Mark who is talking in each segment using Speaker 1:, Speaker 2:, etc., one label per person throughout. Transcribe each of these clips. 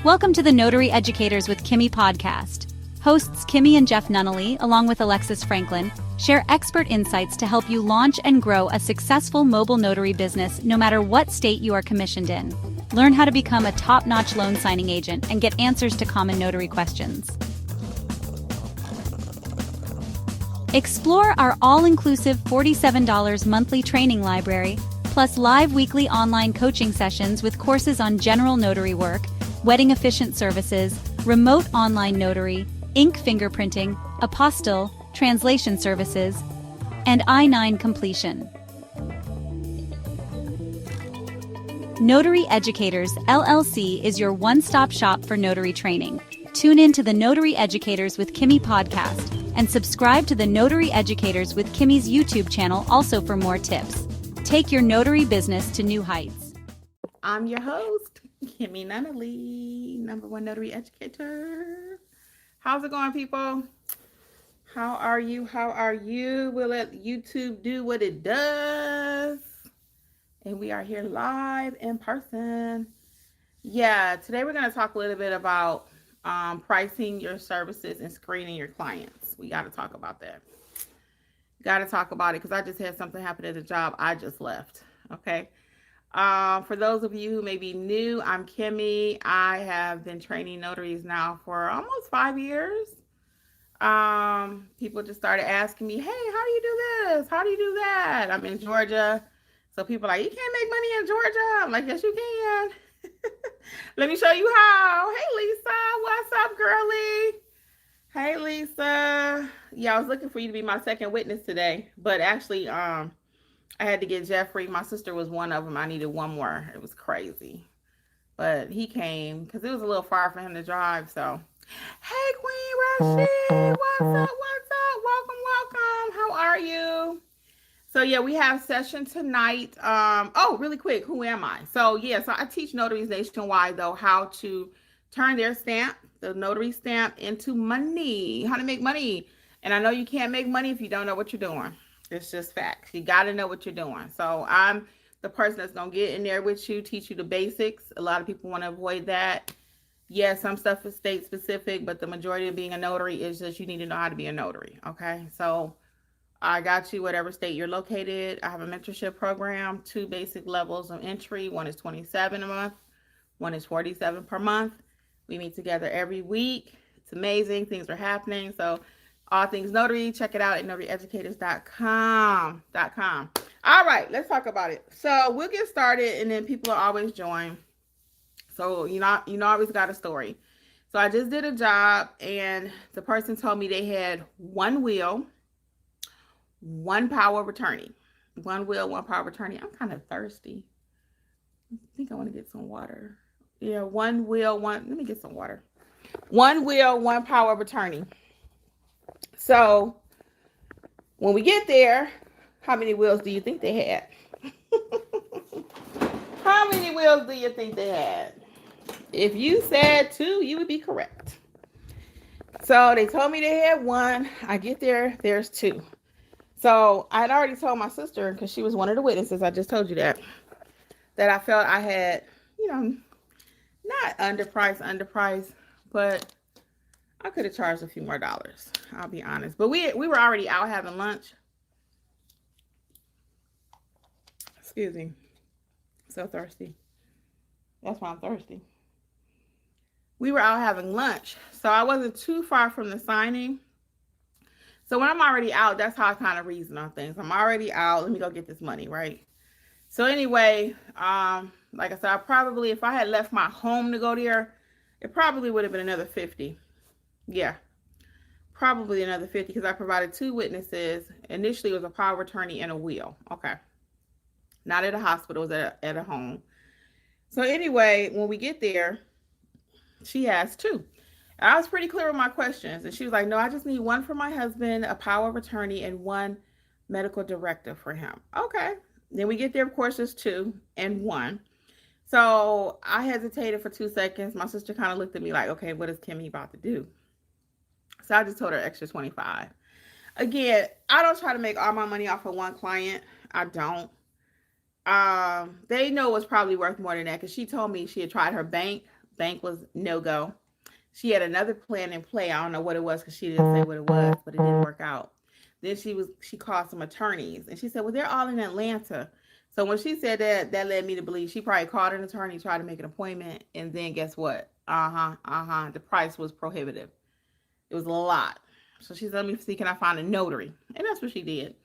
Speaker 1: Welcome to the Notary Educators with Kimmi Podcast. Hosts Kimmi and Jeff Nunnally, along with Alexis Franklin, share expert insights to help you launch and grow a successful mobile notary business no matter what state you are commissioned in. Learn how to become a top-notch loan signing agent and get answers to common notary questions. Explore our all-inclusive $47 monthly training library, plus live weekly online coaching sessions with courses on general notary work, wedding efficient services, remote online notary, ink fingerprinting, apostille, translation services, and I-9 completion. Notary Educators, LLC is your one-stop shop for notary training. Tune in to the Notary Educators with Kimmi podcast and subscribe to the Notary Educators with Kimmi's YouTube channel also for more tips. Take your notary business to new heights.
Speaker 2: I'm your host, Kimmi Nunnally, #1 notary educator. How's it going, people? How are you? How are you? We'll let YouTube do what it does. And we are here live in person. Yeah, today we're going to talk a little bit about pricing your services and screening your clients. We got to talk about that. Got to talk about it because I just had something happen at the job I just left. Okay. For those of you who may be new, I'm Kimmi. I have been training notaries now for almost 5 years. People just started asking me, hey, how do you do this? How do you do that? I'm in Georgia. So people are like, you can't make money in Georgia. I'm like, yes, you can. Let me show you how. Hey, Lisa, what's up, girlie? Hey, Lisa. Yeah, I was looking for you to be my second witness today, but actually, I had to get Jeffrey. My sister was one of them. I needed one more. It was crazy, but he came because it was a little far for him to drive. So, hey, Queen Rashid, what's up? What's up? Welcome, welcome. How are you? So yeah, we have session tonight. Oh, really quick, who am I? So I teach notaries nationwide though how to turn their stamp, the notary stamp, into money, how to make money. And I know you can't make money if you don't know what you're doing. It's just facts. You got to know what you're doing. So I'm the person that's going to get in there with you, teach you the basics. A lot of people want to avoid that. Yeah, some stuff is state specific, but the majority of being a notary is just you need to know how to be a notary. Okay, so I got you whatever state you're located. I have a mentorship program, 2 basic levels of entry. One is $27 a month. One is $47 per month. We meet together every week. It's amazing. Things are happening. So all things notary, check it out at notaryeducators.com. All right, let's talk about it. So we'll get started and then people are always join. So you always got a story. So I just did a job and the person told me they had one will, one power of attorney. One will, one power of attorney. I'm kind of thirsty. I think I want to get some water. Yeah, one will, let me get some water. One will, one power of attorney. So when we get there, how many wills do you think they had? How many wills do you think they had? If you said 2, you would be correct. So they told me they had 1. I get there, there's 2. So I had already told my sister, because she was one of the witnesses, I just told you that I felt I had, not underpriced, but I could have charged a few more dollars. I'll be honest. But we were already out having lunch. Excuse me. So thirsty. That's why I'm thirsty. We were out having lunch. So I wasn't too far from the signing. So when I'm already out, that's how I kind of reason on things. I'm already out. Let me go get this money, right? So anyway, like I said, I probably, if I had left my home to go there, it probably would have been another 50. Yeah, probably another 50 because I provided 2 witnesses. Initially, it was a power of attorney and a will. Okay. Not at a hospital, it was at a home. So anyway, when we get there, she asked 2. I was pretty clear with my questions. And she was like, no, I just need 1 for my husband, a power of attorney, and 1 medical director for him. Okay. Then we get there, of course, there's 2 and 1. So I hesitated for 2 seconds. My sister kind of looked at me like, okay, what is Kimmi about to do? So I just told her extra 25. Again, I don't try to make all my money off of one client. I don't. They know it's probably worth more than that because she told me she had tried her bank, Bank was no-go. She had another plan in play. I don't know what it was because she didn't say what it was, but it didn't work out. Then she called some attorneys and she said, well, they're all in Atlanta. So when she said that, that led me to believe she probably called an attorney, tried to make an appointment, and then guess what? The price was prohibitive. It was a lot. So she said, let me see, can I find a notary? And that's what she did.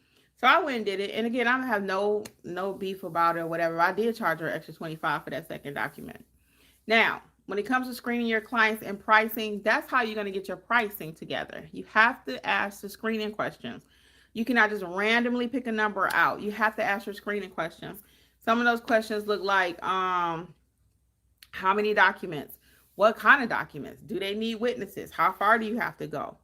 Speaker 2: So I went and did it. And again, I don't have no beef about it or whatever. I did charge her extra $25 for that second document. Now, when it comes to screening your clients and pricing, that's how you're going to get your pricing together. You have to ask the screening questions. You cannot just randomly pick a number out. You have to ask your screening questions. Some of those questions look like, how many documents? What kind of documents? Do they need witnesses? How far do you have to go?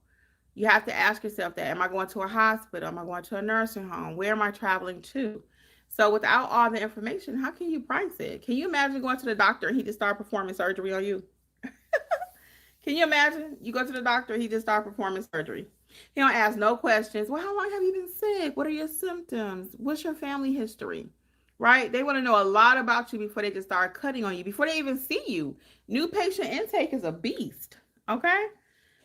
Speaker 2: You have to ask yourself that. Am I going to a hospital? Am I going to a nursing home? Where am I traveling to? So without all the information, how can you price it? Can you imagine going to the doctor and he just start performing surgery on you? Can you imagine? You go to the doctor, he just start performing surgery. He don't ask no questions. Well, how long have you been sick? What are your symptoms? What's your family history? Right? They want to know a lot about you before they just start cutting on you, before they even see you. New patient intake is a beast. Okay?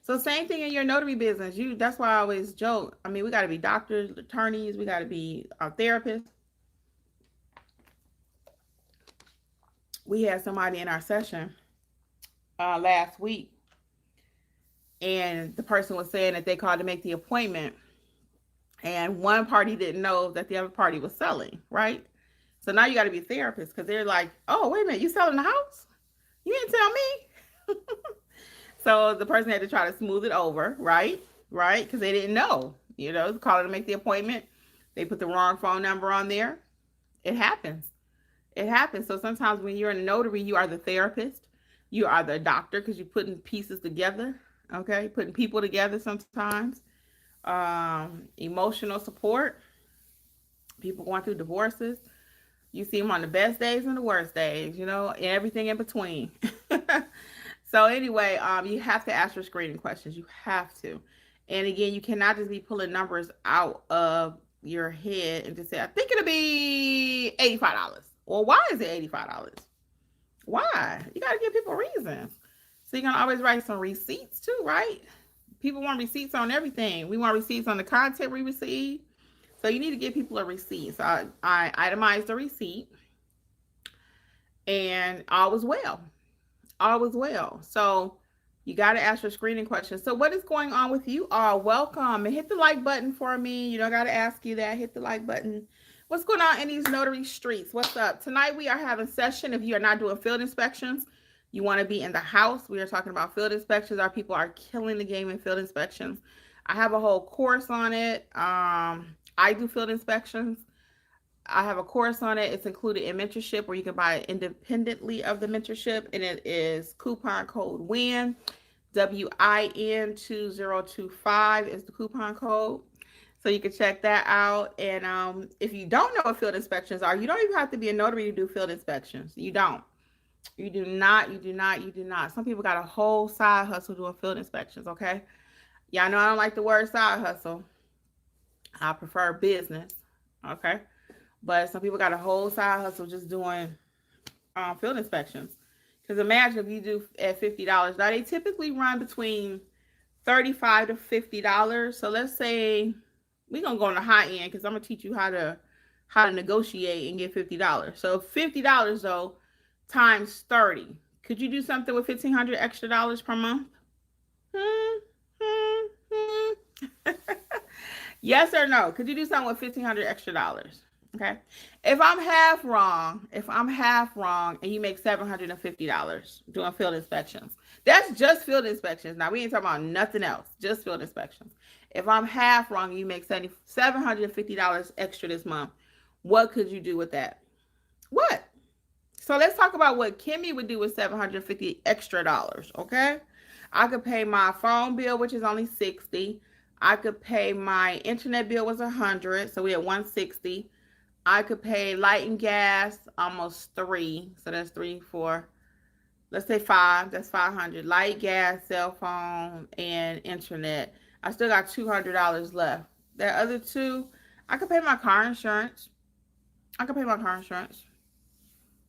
Speaker 2: So same thing in your notary business. That's why I always joke. I mean, we got to be doctors, attorneys. We got to be therapists. We had somebody in our session last week, and the person was saying that they called to make the appointment, and one party didn't know that the other party was selling, right? So now you got to be a therapist because they're like, oh, wait a minute, you selling the house? You didn't tell me. So the person had to try to smooth it over, right? Because they didn't know, calling to make the appointment. They put the wrong phone number on there. It happens. So sometimes when you're a notary, you are the therapist. You are the doctor because you're putting pieces together, okay? Putting people together sometimes. Emotional support. People going through divorces. You see them on the best days and the worst days, and everything in between. So anyway, you have to ask for screening questions. You have to. And again, you cannot just be pulling numbers out of your head and just say, I think it'll be $85. Well, why is it $85? Why? You got to give people reasons. So you're going to always write some receipts too, right? People want receipts on everything. We want receipts on the content we receive. So you need to give people a receipt. So I itemized the receipt, and all was well. So you got to ask your screening questions. So what is going on with you all? Welcome, and hit the like button for me. I got to ask you that. Hit the like button. What's going on in these notary streets? What's up? Tonight we are having session. If you are not doing field inspections, you want to be in the house. We are talking about field inspections. Our people are killing the game in field inspections. I have a whole course on it. I do field inspections. I have a course on it. It's included in mentorship where you can buy it independently of the mentorship. And it is coupon code WIN, WIN 2025 is the coupon code. So you can check that out. And if you don't know what field inspections are, you don't even have to be a notary to do field inspections. You don't. You do not. Some people got a whole side hustle doing field inspections, okay? Y'all know I don't like the word side hustle. I prefer business, okay? But some people got a whole side hustle just doing field inspections. Because imagine if you do at $50. Now, they typically run between $35 to $50. So let's say we're going to go on the high end because I'm going to teach you how to negotiate and get $50. So $50, though, times 30. Could you do something with $1,500 extra per month? Yes or no? Could you do something with $1,500 extra? Okay. If I'm half wrong, and you make $750 doing field inspections, that's just field inspections. Now we ain't talking about nothing else, just field inspections. If I'm half wrong and you make $750 extra this month, what could you do with that? What? So let's talk about what Kimmi would do with $750 extra. Okay. I could pay my phone bill, which is only $60. I could pay my internet bill was $100, so we had $160. I could pay light and gas, almost $3. So that's 3, 4. Let's say 5. That's $500. Light, gas, cell phone, and internet. I still got $200 left. That other $2, I could pay my car insurance.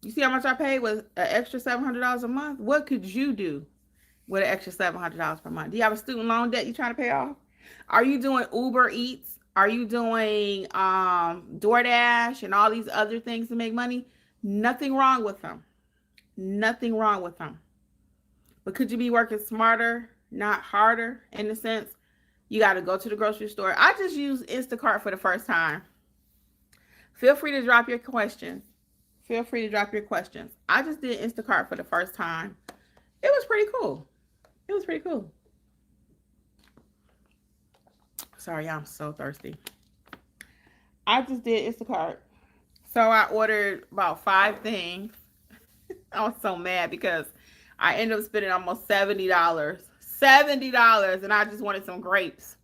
Speaker 2: You see how much I paid with an extra $700 a month? What could you do with an extra $700 per month? Do you have a student loan debt you're trying to pay off? Are you doing Uber Eats? Are you doing DoorDash and all these other things to make money? Nothing wrong with them. Nothing wrong with them. But could you be working smarter, not harder, in the sense you got to go to the grocery store? I just used Instacart for the first time. Feel free to drop your questions. Feel free to drop your questions. I just did Instacart for the first time. It was pretty cool. It was pretty cool. Sorry, I'm so thirsty. I just did Instacart. So I ordered about 5 things. I was so mad because I ended up spending almost $70. $70, and I just wanted some grapes.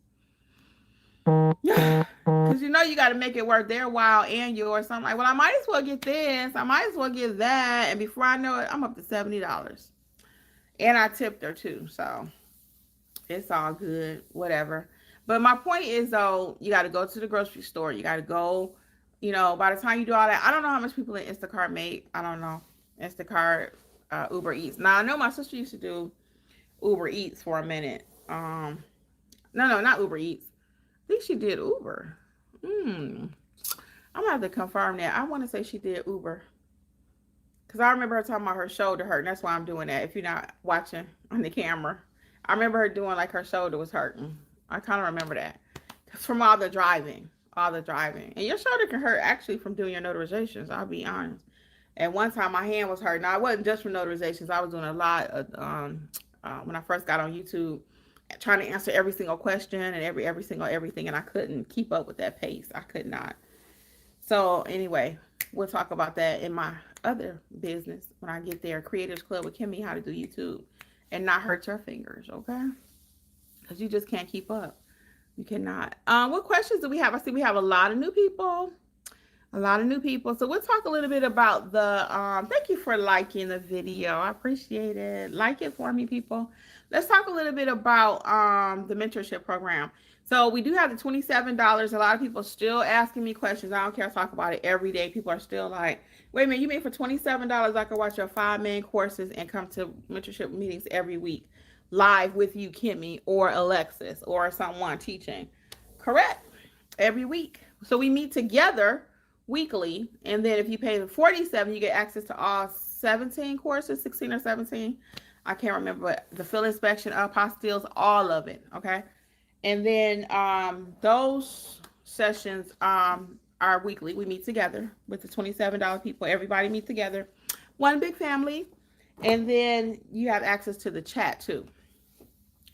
Speaker 2: Because you know you got to make it worth their while and yours. So I'm like, well, I might as well get this. I might as well get that. And before I know it, I'm up to $70. And I tipped her too. So it's all good. Whatever. But my point is, though, you got to go to the grocery store. You got to go, you know, by the time you do all that, I don't know how much people in Instacart make. I don't know. Instacart, Uber Eats. Now, I know my sister used to do Uber Eats for a minute. No, not Uber Eats. I think she did Uber. I'm gonna have to confirm that. I want to say she did Uber, because I remember her talking about her shoulder hurt, and that's why I'm doing that. If you're not watching on the camera, I remember her doing like her shoulder was hurting. I kind of remember that from all the driving, and your shoulder can hurt actually from doing your notarizations. I'll be honest. And one time my hand was hurting. Now it wasn't just from notarizations. I was doing a lot of when I first got on YouTube, trying to answer every single question and every single everything, and I couldn't keep up with that pace. I could not. So anyway, we'll talk about that in my other business when I get there. Creators Club with Kimmi, how to do YouTube and not hurt your fingers, okay? Because you just can't keep up. You cannot. What questions do we have? I see we have a lot of new people. So we'll talk a little bit about the, thank you for liking the video. I appreciate it. Like it for me, people. Let's talk a little bit about the mentorship program. So we do have the $27. A lot of people still asking me questions. I don't care. I talk about it every day. People are still like, wait a minute, you mean for $27, I can watch your 5 main courses and come to mentorship meetings every week, live with you, Kimmi, or Alexis, or someone teaching? Correct. Every week. So we meet together weekly, and then if you pay the $47, you get access to all 17 courses, 16 or 17. I can't remember, but the field inspection, apostilles, all of it, okay? And then those sessions are weekly. We meet together with the $27 people. Everybody meet together, one big family. And then you have access to the chat too,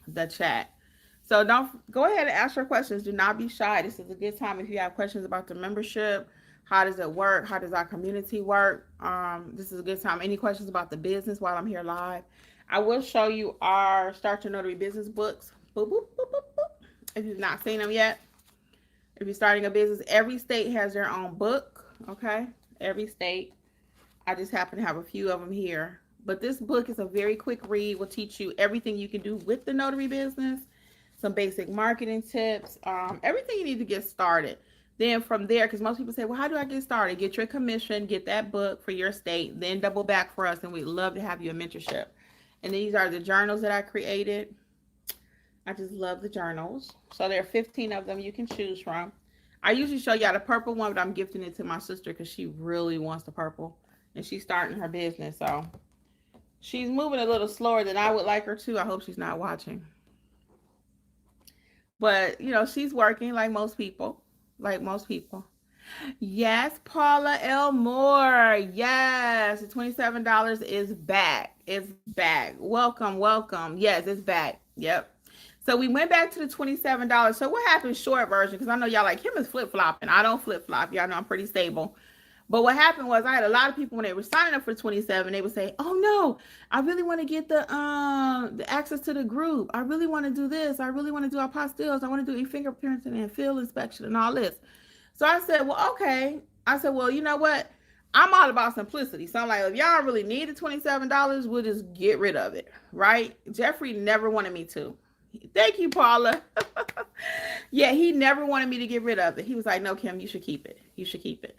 Speaker 2: the chat. So don't go ahead and ask your questions. Do not be shy. This is a good time if you have questions about the membership. How does it work? How does our community work? This is a good time. Any questions about the business while I'm here live? I will show you our Start Your Notary Business books. Boop, boop, boop, boop, boop. If you've not seen them yet. If you're starting a business, every state has their own book, okay? Every state. I just happen to have a few of them here. But this book is a very quick read. Will teach you everything you can do with the notary business, some basic marketing tips, everything you need to get started. Then from there, because most people say, well, how do I get started? Get your commission, get that book for your state, then double back for us, and we'd love to have you a mentorship. And these are the journals that I created. I just love the journals. So there are 15 of them you can choose from. I usually show y'all the purple one, but I'm gifting it to my sister because she really wants the purple. And she's starting her business, so she's moving a little slower than I would like her to. I hope she's not watching. But, you know, she's working like most people. Yes, Paula L. Moore. Yes, the $27 is back. It's back. Welcome. Yes, it's back. Yep. So we went back to the $27. So what happened, short version, because I know y'all like him is flip-flopping. I don't flip-flop. Y'all know I'm pretty stable. But what happened was I had a lot of people when they were signing up for 27, they would say, oh no, I really want to get the access to the group. I really want to do this. I really want to do apostilles. I want to do fingerprinting and field inspection and all this. So I said, well, okay. I said, well, you know what? I'm all about simplicity. So I'm like, if y'all really need the $27, we'll just get rid of it, right? Jeffrey never wanted me to. Thank you, Paula. Yeah, he never wanted me to get rid of it. He was like, no, Kim, you should keep it. You should keep it.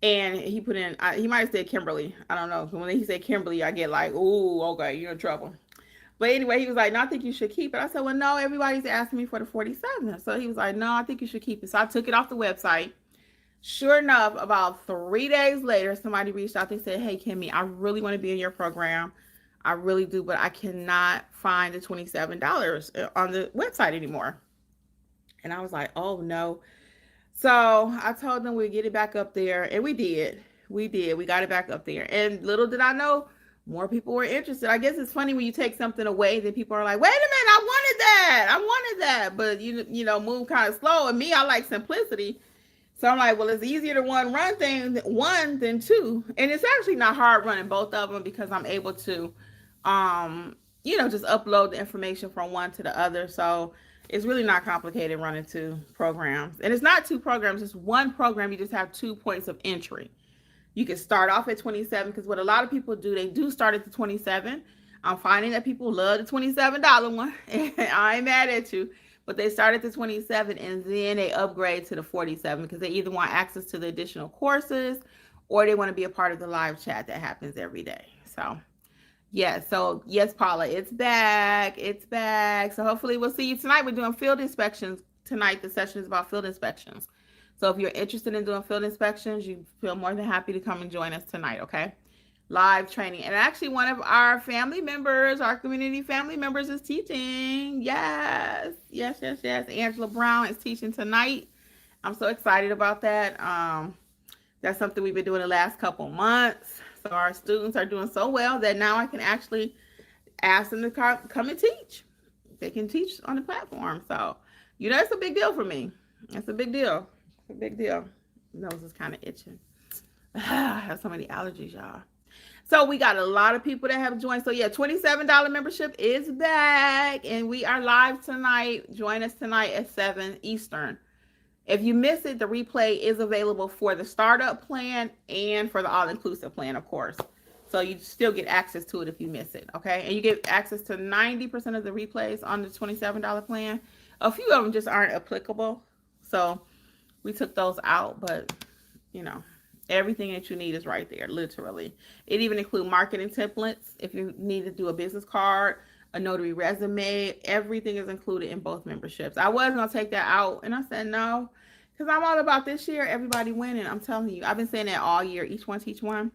Speaker 2: And he put in, he might have said Kimberly. I don't know. When he said Kimberly, I get like, ooh, okay, you're in trouble. But anyway, he was like, no, I think you should keep it. I said, well, no, everybody's asking me for the 47. So he was like, no, I think you should keep it. So I took it off the website. Sure enough, about 3 days later, somebody reached out. They said, hey, Kimmi, I really want to be in your program. I really do, but I cannot find the $27 on the website anymore. And I was like, oh, no. So I told them we'd get it back up there. And we did. We got it back up there. And little did I know, more people were interested. I guess it's funny when you take something away, then people are like, wait a minute, I wanted that. But, you know, move kind of slow. And me, I like simplicity. So I'm like, well, it's easier to run one than two. And it's actually not hard running both of them because I'm able to, just upload the information from one to the other. So it's really not complicated running two programs. And it's not two programs, it's one program. You just have 2 points of entry. You can start off at 27 because what a lot of people do, they do start at the 27. I'm finding that people love the $27 one. And I ain't mad at you. But they start at the 27 and then they upgrade to the 47 because they either want access to the additional courses or they want to be a part of the live chat that happens every day. So, yes, Paula, it's back. So hopefully we'll see you tonight. We're doing field inspections tonight. The session is about field inspections. So if you're interested in doing field inspections, you feel more than happy to come and join us tonight, okay? Live training. And actually one of our family members, our community family members is teaching. Yes. Angela Brown is teaching tonight. I'm so excited about that. That's something we've been doing the last couple months. So our students are doing so well that now I can actually ask them to come and teach. They can teach on the platform. So, it's a big deal for me. It's a big deal. Nose is kind of itching. I have so many allergies, y'all. So we got a lot of people that have joined. So yeah, $27 membership is back and we are live tonight. Join us tonight at 7 Eastern. If you miss it, the replay is available for the startup plan and for the all-inclusive plan, of course. So you still get access to it if you miss it, okay? And you get access to 90% of the replays on the $27 plan. A few of them just aren't applicable. So we took those out, but everything that you need is right there, literally. It even includes marketing templates. If you need to do a business card, a notary resume, everything is included in both memberships. I was going to take that out, and I said no, because I'm all about this year, everybody winning. I'm telling you, I've been saying that all year, each one teach one.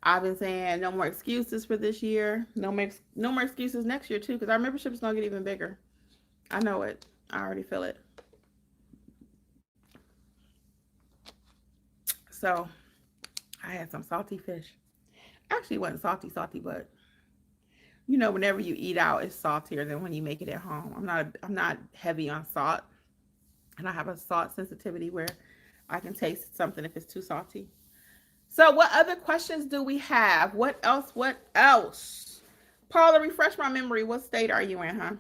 Speaker 2: I've been saying no more excuses for this year. No more excuses next year, too, because our membership is going to get even bigger. I know it. I already feel it. So I had some salty fish. Actually, it wasn't salty, but whenever you eat out, it's saltier than when you make it at home. I'm not heavy on salt, and I have a salt sensitivity where I can taste something if it's too salty. So what other questions do we have? What else? Paula, refresh my memory. What state are you in, huh?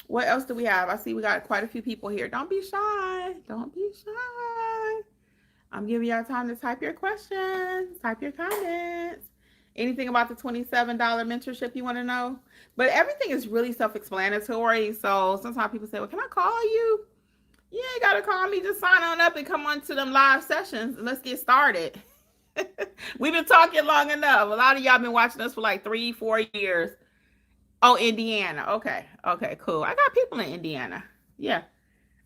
Speaker 2: What else do we have? I see we got quite a few people here. Don't be shy. I'm giving y'all time to type your questions, type your comments. Anything about the $27 mentorship you want to know? But everything is really self-explanatory. So sometimes people say, well, can I call you? You ain't got to call me. Just sign on up and come on to them live sessions and let's get started. We've been talking long enough. A lot of y'all been watching us for like 3-4 years. Oh, Indiana. Okay, cool. I got people in Indiana. Yeah.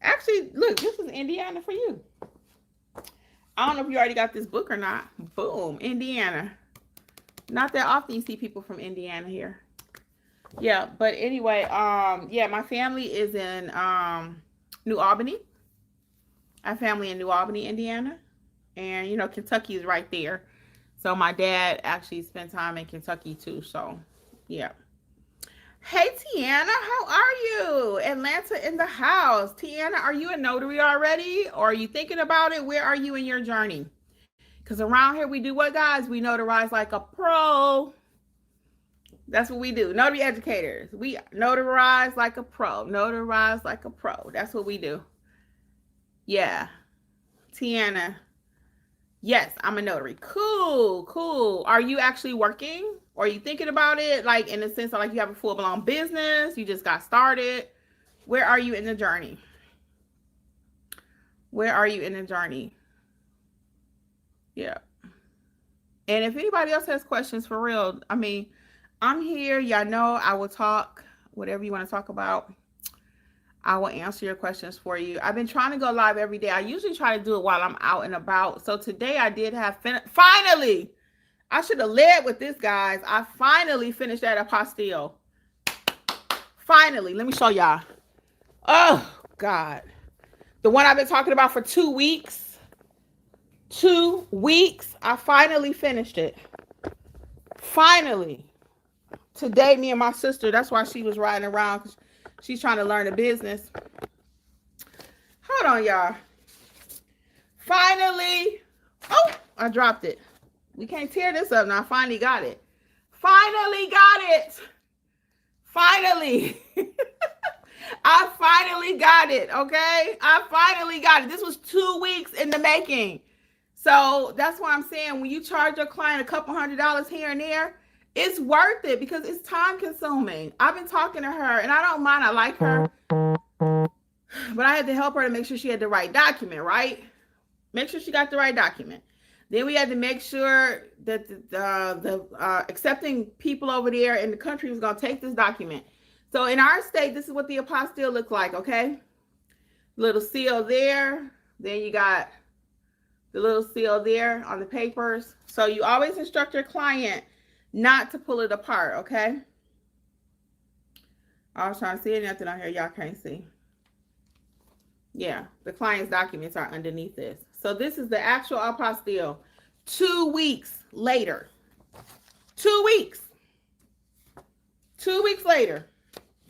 Speaker 2: Actually, look, this is Indiana for you. I don't know if you already got this book or not. Boom, Indiana. Not that often you see people from Indiana here. Yeah, but anyway, my family is in New Albany. I have family in New Albany, Indiana. And, Kentucky is right there. So my dad actually spent time in Kentucky too. So, yeah. Hey, Tiana, how are you? Atlanta in the house. Tiana, are you a notary already? Or are you thinking about it? Where are you in your journey? Because around here we do what, guys? We notarize like a pro. That's what we do. Notary educators. We notarize like a pro. Notarize like a pro. That's what we do. Yeah. Tiana. Yes, I'm a notary. Cool. Are you actually working? Or are you thinking about it? Like in the sense of like you have a full-blown business. You just got started. Where are you in the journey? Yeah. And if anybody else has questions, for real, I mean, I'm here. Y'all know I will talk whatever you want to talk about. I will answer your questions for you. I've been trying to go live every day. I usually try to do it while I'm out and about. So today I did have finally. I should have led with this, guys. I finally finished that apostille. Finally, let me show y'all. Oh God, the one I've been talking about for 2 weeks. 2 weeks. I finally finished it. Finally. Today, me and my sister, that's why she was riding around, because she's trying to learn the business. Hold on, y'all. Finally. Oh, I dropped it. We can't tear this up now. I finally got it. Finally got it. Finally. I finally got it, okay? I finally got it. This was 2 weeks in the making. So that's why I'm saying, when you charge your client a couple $100 here and there, it's worth it because it's time consuming. I've been talking to her and I don't mind. I like her. But I had to help her to make sure she had the right document, right? Make sure she got the right document. Then we had to make sure that the accepting people over there in the country was going to take this document. So in our state, this is what the apostille looks like, okay? Little seal there. Then you got the little seal there on the papers. So you always instruct your client not to pull it apart, okay? I was trying to see nothing on here y'all can't see. Yeah, the client's documents are underneath this. So this is the actual apostille. 2 weeks later. 2 weeks. 2 weeks later.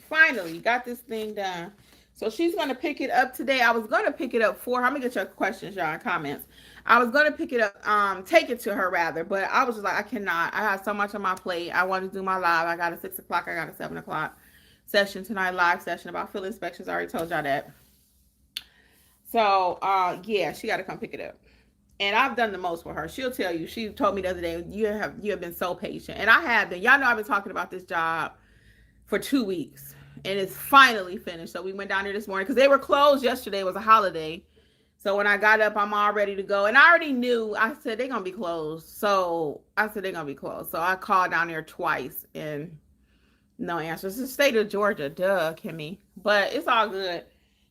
Speaker 2: Finally, got this thing done. So she's going to pick it up today. I was going to pick it up for her. I'm going to get your questions, y'all, in comments. I was going to pick it up, take it to her rather, but I was just like, I cannot. I have so much on my plate. I want to do my live. I got a 6 o'clock. I got a 7 o'clock session tonight, live session about field inspections. I already told y'all that. So, yeah, she got to come pick it up. And I've done the most for her. She'll tell you. She told me the other day, you have been so patient. And I have been. Y'all know I've been talking about this job for 2 weeks. And it's finally finished. So we went down there this morning because they were closed yesterday. It was a holiday. So when I got up, I'm all ready to go. And I already knew. I said, they're going to be closed. So I said, they're going to be closed. So I called down there twice and no answer. It's the state of Georgia. Duh, Kimmy. But it's all good.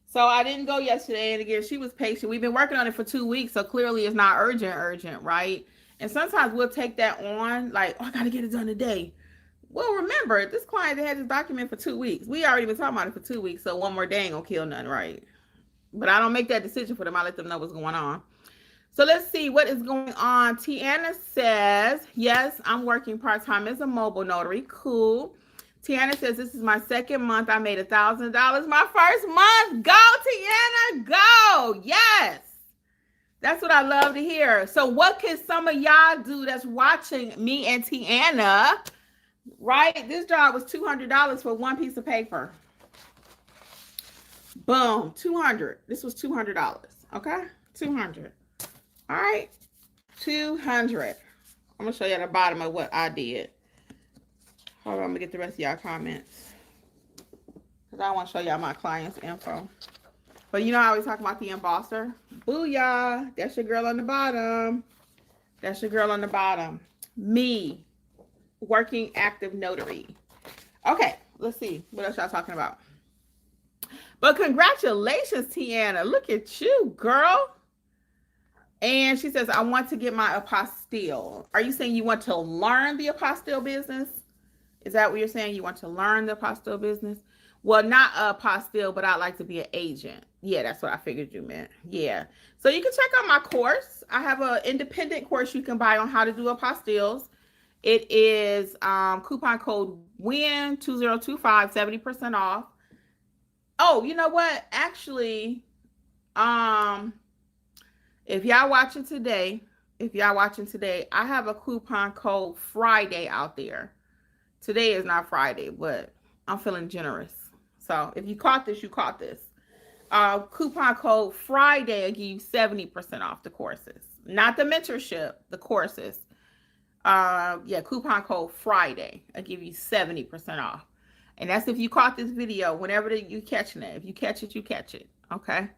Speaker 2: So I didn't go yesterday. And again, she was patient. We've been working on it for 2 weeks. So clearly it's not urgent, right? And sometimes we'll take that on. Like, oh, I got to get it done today. Well, remember, this client had this document for 2 weeks. We already been talking about it for 2 weeks. So one more day ain't going to kill nothing, right? But I don't make that decision for them. I let them know what's going on. So let's see what is going on. Tiana says, yes, I'm working part-time as a mobile notary. Cool. Tiana says, this is my second month. I made $1,000 my first month. Go, Tiana, go. Yes. That's what I love to hear. So what can some of y'all do that's watching me and Tiana, right? This job was $200 for one piece of paper. Boom, $200. This was $200, okay? $200. All right, $200. I'm gonna show you at the bottom of what I did. Hold on, I'm gonna get the rest of y'all comments because I want to show y'all my client's info. But you know, I always talk about the embosser. Booyah! That's your girl on the bottom. That's your girl on the bottom. Me, working active notary. Okay, let's see what else y'all talking about. But congratulations, Tiana. Look at you, girl. And she says, I want to get my apostille. Are you saying you want to learn the apostille business? Is that what you're saying? You want to learn the apostille business? Well, not apostille, but I'd like to be an agent. Yeah, that's what I figured you meant. Yeah. So you can check out my course. I have an independent course you can buy on how to do apostilles. It is coupon code WIN2025, 70% off. Oh, you know what? Actually, if y'all watching today, I have a coupon code Friday out there. Today is not Friday, but I'm feeling generous. So if you caught this, you caught this. Coupon code Friday will give you 70% off the courses. Not the mentorship, the courses. Yeah, coupon code Friday will give you 70% off. And that's if you caught this video, whenever you catching it. If you catch it, you catch it. Okay.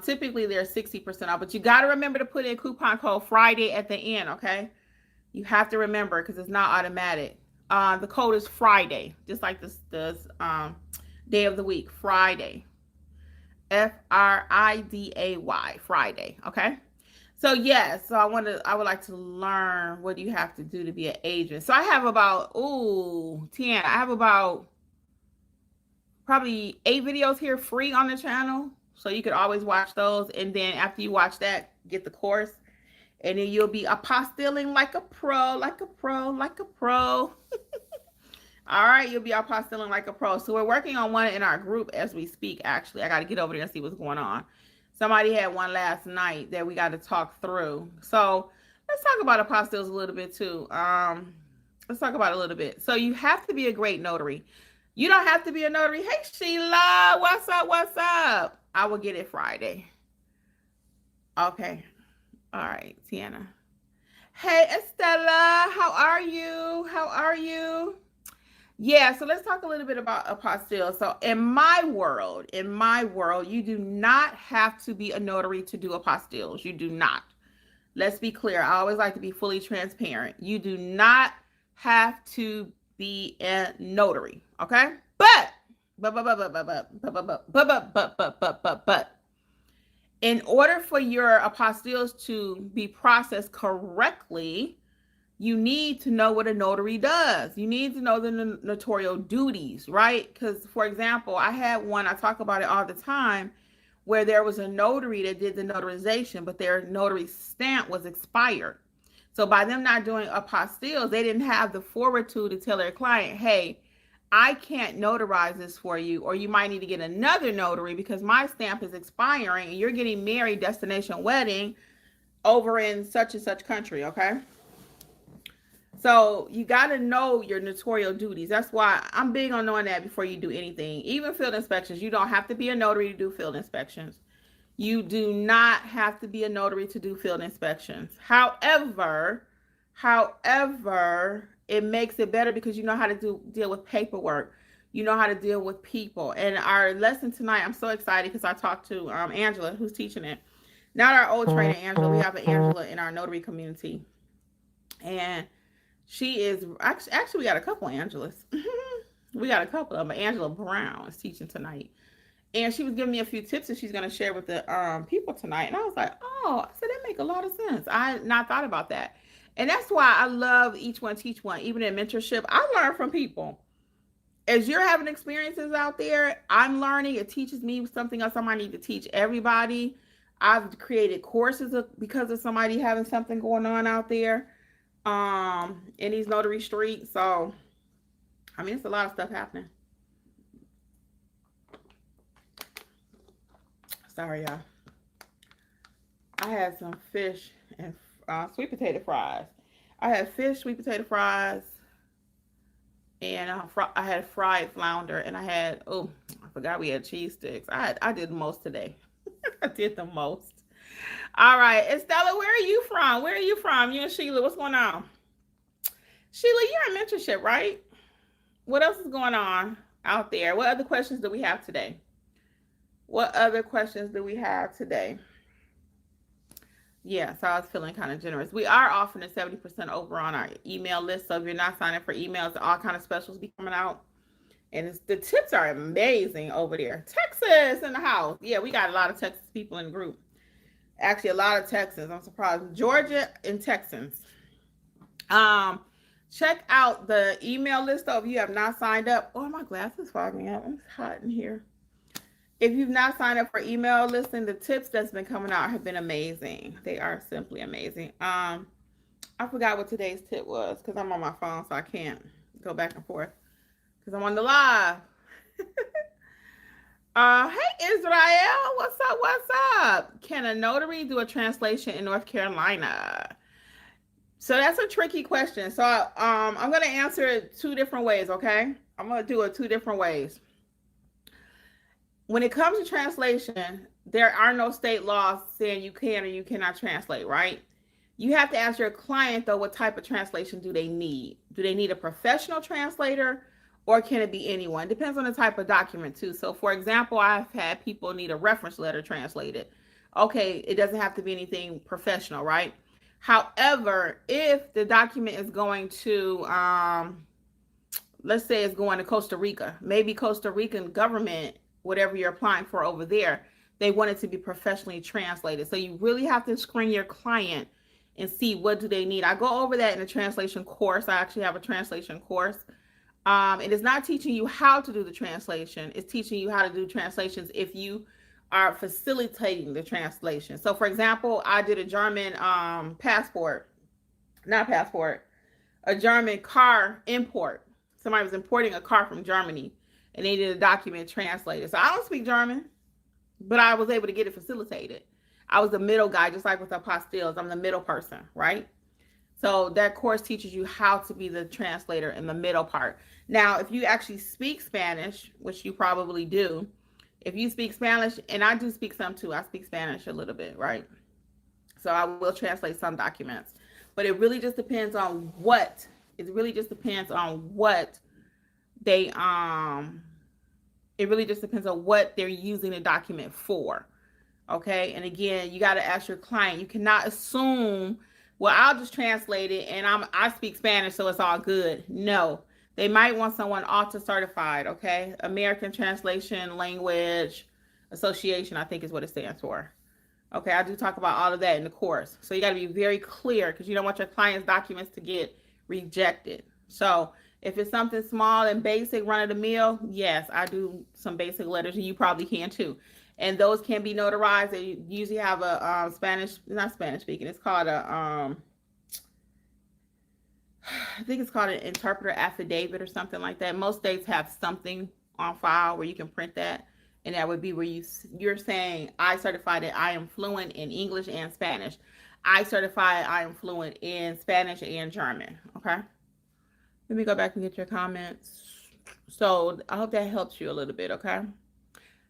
Speaker 2: Typically they're 60% off, but you got to remember to put in coupon code Friday at the end, okay? You have to remember because it's not automatic. The code is Friday, just like this day of the week, Friday. Friday, Friday, okay? So yes, so I would like to learn what you have to do to be an agent. So I have about, Tiana, I have about probably 8 videos here free on the channel. So you could always watch those. And then after you watch that, get the course. And then you'll be apostilling like a pro, like a pro, like a pro. All right, you'll be apostilling like a pro. So we're working on one in our group as we speak, actually. I got to get over there and see what's going on. Somebody had one last night that we got to talk through. So let's talk about apostilles a little bit too. Let's talk about it a little bit. So you have to be a great notary. You don't have to be a notary. Hey, Sheila, what's up? What's up? I will get it Friday. Okay. All right, Tiana. Hey, Estella, how are you? How are you? Yeah, so let's talk a little bit about apostille. So in my world, you do not have to be a notary to do apostilles. You do not. Let's be clear. I always like to be fully transparent. You do not have to be a notary, okay? But in order for your apostilles to be processed correctly, you need to know what a notary does. You need to know the notarial duties, right? Because, for example, I had one, I talk about it all the time, where there was a notary that did the notarization, but their notary stamp was expired. So by them not doing apostilles, they didn't have the fortitude to tell their client, hey, I can't notarize this for you, or you might need to get another notary because my stamp is expiring and you're getting married, destination wedding, over in such and such country, okay? So you got to know your notarial duties. That's why I'm big on knowing that before you do anything. Even field inspections, you don't have to be a notary to do field inspections. You do not have to be a notary to do field inspections. However, it makes it better because you know how to deal with paperwork. You know how to deal with people. And our lesson tonight, I'm so excited because I talked to Angela, who's teaching it. Not our old trainer, Angela. We have an Angela in our notary community. And she is, actually we got a couple Angelas. We got a couple of them. Angela Brown is teaching tonight. And she was giving me a few tips that she's going to share with the people tonight. And I was like, oh, I said, that make a lot of sense. I had not thought about that. And that's why I love each one, teach one. Even in mentorship, I learn from people. As you're having experiences out there, I'm learning. It teaches me something else I might need to teach everybody. I've created courses because of somebody having something going on out there in these notary streets. So, I mean, it's a lot of stuff happening. Sorry, y'all. I had some fish and sweet potato fries. I had fish, sweet potato fries, and I had fried flounder, and I had, I forgot we had cheese sticks. I did the most today. I did the most. All right, Estella, where are you from? Where are you from? You and Sheila, what's going on? Sheila, you're in mentorship, right? What else is going on out there? What other questions do we have today? What other questions do we have today? Yeah, so I was feeling kind of generous. We are offering a 70% over on our email list. So if you're not signing for emails, all kind of specials be coming out. And the tips are amazing over there. Texas in the house. Yeah, we got a lot of Texas people in the group. Actually, a lot of Texans. I'm surprised. Georgia and Texans. Check out the email list though if you have not signed up. Oh, my glasses fogging up. It's hot in here. If you've not signed up for email listing, the tips that's been coming out have been amazing. They are simply amazing. I forgot what today's tip was because I'm on my phone, so I can't go back and forth because I'm on the live. Hey, Israel, what's up? What's up? Can a notary do a translation in North Carolina? So that's a tricky question. So I'm going to answer it 2 different ways, okay? I'm going to do it 2 different ways. When it comes to translation, there are no state laws saying you can or you cannot translate, right? You have to ask your client, though, what type of translation do they need? Do they need a professional translator or can it be anyone? Depends on the type of document too. So for example, I've had people need a reference letter translated. Okay, it doesn't have to be anything professional, right? However, if the document is going to, let's say it's going to Costa Rica, maybe Costa Rican government, whatever you're applying for over there, they want it to be professionally translated. So you really have to screen your client and see what do they need. I go over that in a translation course. I actually have a translation course. It is not teaching you how to do the translation. It's teaching you how to do translations if you are facilitating the translation. So for example, I did a German a German car import. Somebody was importing a car from Germany and they did a document translated. So I don't speak German, but I was able to get it facilitated. I was the middle guy, just like with apostilles. I'm the middle person, right? So that course teaches you how to be the translator in the middle part. Now, if you actually speak Spanish, which you probably do, if you speak Spanish, and I do speak some too, I speak Spanish a little bit, right? So I will translate some documents, but it really just depends on what, they, it really just depends on what they're using the document for. Okay. And again, you got to ask your client. You cannot assume, well, I'll just translate it and I speak Spanish, so it's all good. No, they might want someone author certified. Okay. American Translation Language Association, I think is what it stands for. Okay. I do talk about all of that in the course. So you got to be very clear because you don't want your client's documents to get rejected. So if it's something small and basic, run of the mill, yes, I do some basic letters and you probably can too. And those can be notarized. They usually have a not Spanish speaking. It's called a, I think it's called an interpreter affidavit or something like that. Most states have something on file where you can print that. And that would be where you're saying, I certify that I am fluent in English and Spanish. I certify I am fluent in Spanish and German. Okay. Let me go back and get your comments. So I hope that helps you a little bit. Okay.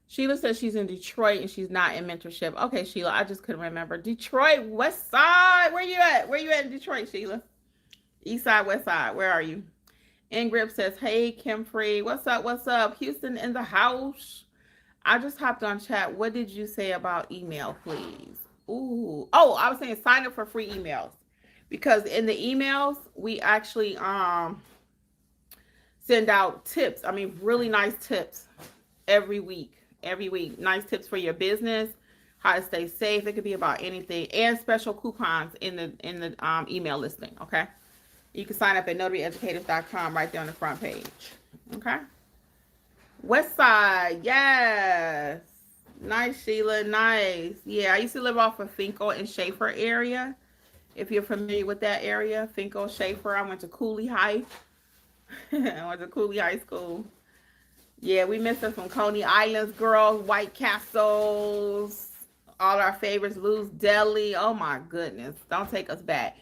Speaker 2: Sheila says she's in Detroit and she's not in mentorship. Okay, Sheila, I just couldn't remember. Detroit, West Side. Where you at? Where you at in Detroit, Sheila? East Side, West Side. Where are you? Ingrid says, hey, Kim Free. What's up? What's up? Houston in the house. I just hopped on chat. What did you say about email, please? Ooh. Oh, I was saying sign up for free emails. Because in the emails, we actually send out tips. I mean, really nice tips every week. Nice tips for your business, how to stay safe. It could be about anything, and special coupons in the email listing. Okay, you can sign up at notaryeducators.com right there on the front page. Okay, West Side, yes, nice, Sheila, nice. Yeah, I used to live off of Finkel and Schaefer area. If you're familiar with that area, Finkel, Schaefer. I went to Cooley High. I went to Cooley High School. Yeah, we missed us from Coney Islands, girls, White Castles, all our favorites, Lou's Deli. Oh my goodness, don't take us back.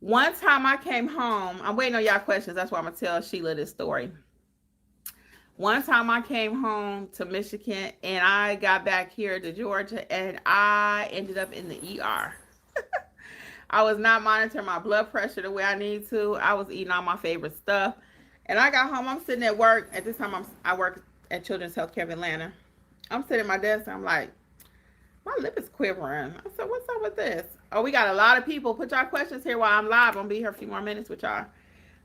Speaker 2: One time I came home, I'm waiting on y'all questions. That's why I'm gonna tell Sheila this story. One time I came home to Michigan and I got back here to Georgia and I ended up in the ER. I was not monitoring my blood pressure the way I need to. I was eating all my favorite stuff. And I got home, I'm sitting at work. At this time, I work at Children's Healthcare of Atlanta. I'm sitting at my desk, and I'm like, my lip is quivering. I said, what's up with this? Oh, we got a lot of people. Put y'all questions here while I'm live. I'm going to be here a few more minutes with y'all.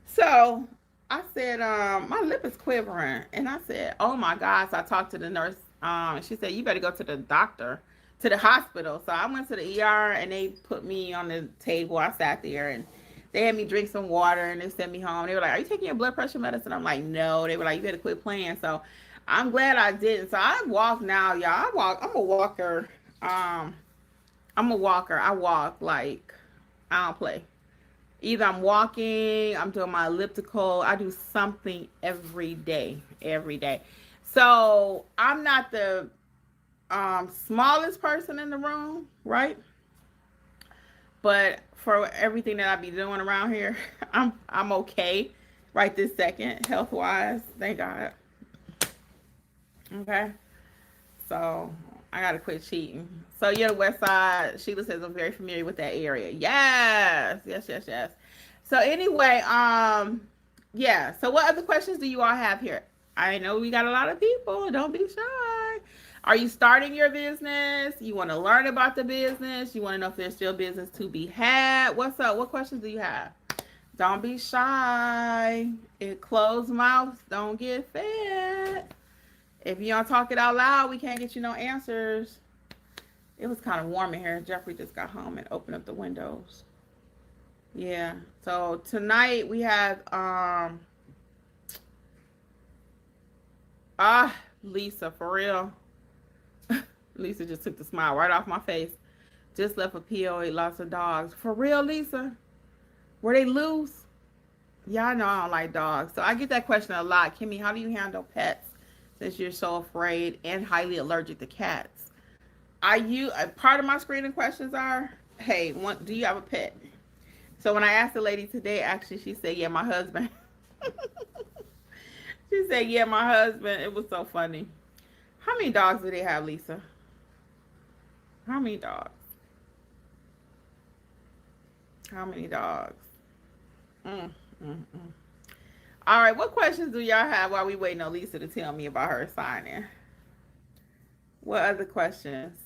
Speaker 2: So I said, my lip is quivering. And I said, oh, my God. So I talked to the nurse. And she said, you better go to the doctor, to the hospital. So I went to the ER, and they put me on the table. I sat there, and they had me drink some water and they sent me home. They were like, are you taking your blood pressure medicine? I'm like, no. They were like, you better quit playing. So I'm glad I didn't. So I walk now, y'all. I'm a walker. I walk like, I don't play. Either I'm walking, I'm doing my elliptical. I do something every day. So I'm not the smallest person in the room, right? But for everything that I be doing around here, I'm okay right this second, health-wise. Thank God. Okay. So I gotta quit cheating. So yeah, the West Side. Sheila says I'm very familiar with that area. Yes. So anyway, Yeah. So what other questions do you all have here? I know we got a lot of people. Don't be shy. Are you starting your business? You want to learn about the business? You want to know if there's still business to be had? What's up? What questions do you have? Don't be shy. It closed mouths don't get fed. If you don't talk it out loud, we can't get you no answers. It was kind of warm in here. Jeffrey just got home and opened up the windows. Yeah. So tonight we have Lisa, for real. Lisa just took the smile right off my face. Just left a POA, lots of dogs. For real, Lisa? Were they loose? Yeah, I know I don't like dogs. So I get that question a lot. Kimmi, how do you handle pets since you're so afraid and highly allergic to cats? Part of my screening questions are, hey, do you have a pet? So when I asked the lady today, actually, she said, yeah, my husband. She said, yeah, my husband. It was so funny. How many dogs do they have, Lisa? How many dogs? How many dogs? All right, what questions do y'all have while we waiting on Lisa to tell me about her signing? What other questions?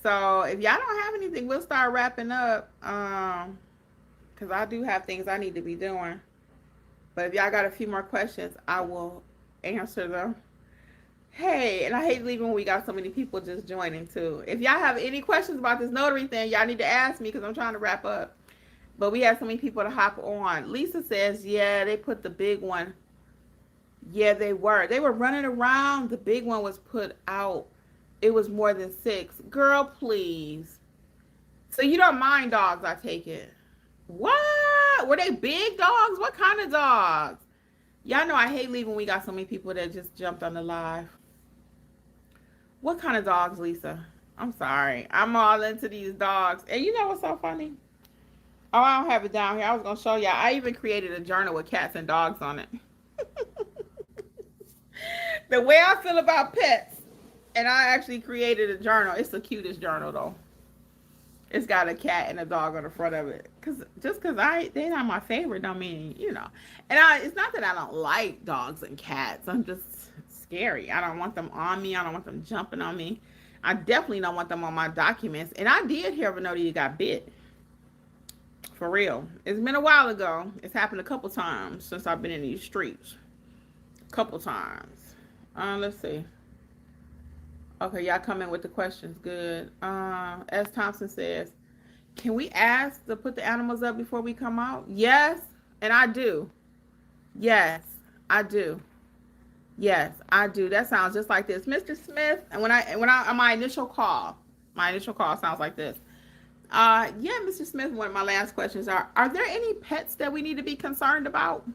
Speaker 2: So if y'all don't have anything, we'll start wrapping up. Because I do have things I need to be doing. But if y'all got a few more questions, I will answer them. Hey, and I hate leaving when we got so many people just joining too. If y'all have any questions about this notary thing, y'all need to ask me because I'm trying to wrap up. But we have so many people to hop on. Lisa says, yeah, they put the big one. Yeah, they were. They were running around. The big one was put out. It was more than 6. Girl, please. So you don't mind dogs, I take it. What? Were they big dogs? What kind of dogs? Y'all know I hate leaving when we got so many people that just jumped on the live. What kind of dogs, Lisa? I'm sorry. I'm all into these dogs. And you know what's so funny? Oh, I don't have it down here. I was going to show y'all. I even created a journal with cats and dogs on it. The way I feel about pets. And I actually created a journal. It's the cutest journal, though. It's got a cat and a dog on the front of it. Just because they're not my favorite, don't mean, you know. And it's not that I don't like dogs and cats. I'm just scary. I don't want them on me. I don't want them jumping on me. I definitely don't want them on my documents. And I did hear of a notary that got bit. For real. It's been a while ago. It's happened a couple times since I've been in these streets. A couple times. Let's see. Okay, y'all come in with the questions. Good. S. Thompson says, can we ask to put the animals up before we come out? Yes, and I do. Yes, I do. Yes, I do. That sounds just like this. Mr. Smith, and when I on my initial call sounds like this. Yeah, Mr. Smith, one of my last questions are there any pets that we need to be concerned about?